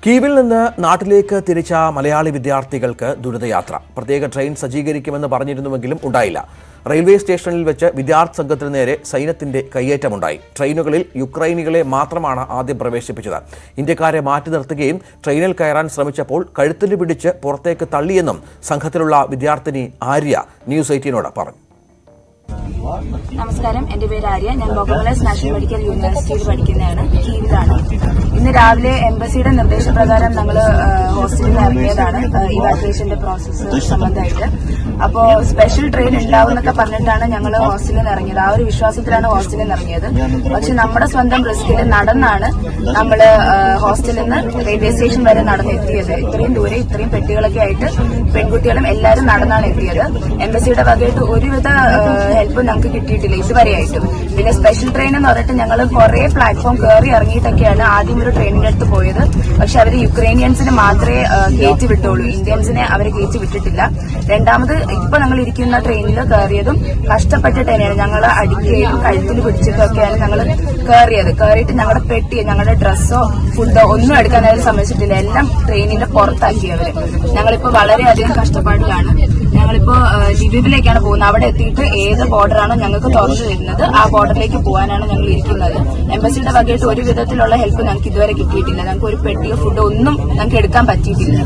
കീവിൽ നിന്ന് നാട്ടിലേക്ക് തിരിച്ച മലയാളി വിദ്യാർത്ഥികൾക്ക് ദുരിതയാത്ര. പ്രത്യേക ട്രെയിൻ സജ്ജീകരിക്കുമെന്ന് പറഞ്ഞിരുന്നുവെങ്കിലും ഉണ്ടായില്ല. റെയിൽവേ സ്റ്റേഷനിൽ വെച്ച് വിദ്യാർത്ഥി സംഘത്തിന് നേരെ സൈന്യത്തിന്റെ കയ്യേറ്റമുണ്ടായി. ട്രെയിനുകളിൽ യുക്രൈനികളെ മാത്രമാണ് ആദ്യം പ്രവേശിപ്പിച്ചത്. ഇന്ത്യക്കാരെ മാറ്റി നിർത്തുകയും ട്രെയിനിൽ കയറാൻ ശ്രമിച്ചപ്പോൾ കഴുത്തിന് പിടിച്ച് പുറത്തേക്ക് തള്ളിയെന്നും സംഘത്തിലുള്ള വിദ്യാർത്ഥിനി ആര്യ ന്യൂസ് 18 പറഞ്ഞു. നമസ്കാരം, എന്റെ പേര് ആര്യ. ഞാൻ ബോഗോളസ് നാഷണൽ മെഡിക്കൽ യൂണിവേഴ്സിറ്റിയിൽ പഠിക്കുന്നതാണ്. കീവിലാണ്. ഇന്ന് രാവിലെ എംബസിയുടെ നിർദ്ദേശപ്രകാരം ഞങ്ങൾ ഹോസ്റ്റലിൽ നിന്ന് ഇറങ്ങിയതാണ് ഇവാക്യുവേഷന്റെ പ്രോസസ്സ് സംബന്ധമായിട്ട്. അപ്പോൾ സ്പെഷ്യൽ ട്രെയിൻ ഉണ്ടാവും എന്നൊക്കെ പറഞ്ഞിട്ടാണ് ഞങ്ങൾ ഹോസ്റ്റലിൽ നിന്ന് ഇറങ്ങിയത്. ആ ഒരു വിശ്വാസത്തിലാണ് ഹോസ്റ്റലിൽ നിന്ന് ഇറങ്ങിയത്. പക്ഷെ നമ്മുടെ സ്വന്തം റിസ്കിൽ നടന്നാണ് നമ്മൾ ഹോസ്റ്റലിൽ നിന്ന് റെയിൽവേ സ്റ്റേഷൻ വരെ നടന്നെത്തിയത്. ഇത്രയും ദൂരെ ഇത്രയും പെട്ടികളൊക്കെ ആയിട്ട് പെൺകുട്ടികളും എല്ലാവരും നടന്നാണ് എത്തിയത്. എംബസിയുടെ വകയായിട്ട് ഒരുവിധ ഹെൽപ്പ് ഞങ്ങൾക്ക് കിട്ടിയിട്ടില്ല ഇതുവരെയായിട്ടും. പിന്നെ സ്പെഷ്യൽ ട്രെയിൻ എന്ന് പറഞ്ഞിട്ട് ഞങ്ങൾ കുറെ പ്ലാറ്റ്ഫോം കയറി ഇറങ്ങിയിട്ടൊക്കെയാണ് ആദ്യം ഒരു ട്രെയിനിന്റെ അടുത്ത് പോയത്. പക്ഷെ അവർ യുക്രൈനിയൻസിനെ മാത്രമേ കയറ്റി വിട്ടുള്ളൂ, ഇന്ത്യൻസിനെ അവരെ കയറ്റി വിട്ടിട്ടില്ല. രണ്ടാമത് ഇപ്പൊ ഞങ്ങൾ ഇരിക്കുന്ന ട്രെയിനിൽ കയറിയതും കഷ്ടപ്പെട്ടിട്ട് തന്നെയാണ്. ഞങ്ങൾ അടിക്കുകയും കഴുത്തിൽ പിടിച്ചിട്ടൊക്കെയാണ് ഞങ്ങൾ കയറിയിട്ട് ഞങ്ങളുടെ പെട്ടി, ഞങ്ങളുടെ ഡ്രസ്സോ ഫുഡോ ഒന്നും എടുക്കാൻ അവർ സമ്മതിച്ചിട്ടില്ല. എല്ലാം ട്രെയിനിന്റെ പുറത്താക്കി അവര്. ഞങ്ങളിപ്പോ വളരെയധികം കഷ്ടപ്പാടിലാണ്. ഞങ്ങളിപ്പോ ലിബിബിലേക്കാണ് പോകുന്നത്. അവിടെ എത്തിയിട്ട് ഏത് ബോർഡറാണോ ഞങ്ങൾക്ക് തുറന്നു തരുന്നത് ആ ബോർഡറിലേക്ക് പോകാനാണ് ഞങ്ങൾ ഇരിക്കുന്നത്. എംബസിയുടെ വകയായിട്ട് ഒരു വിധത്തിലുള്ള ഹെൽപ്പ് ഞങ്ങൾക്ക് ഇതുവരെ കിട്ടിയിട്ടില്ല. ഞങ്ങൾക്ക് ഒരു പെട്ടിയോ ഫുഡോ ഒന്നും ഞങ്ങൾക്ക് എടുക്കാൻ പറ്റിയിട്ടില്ല.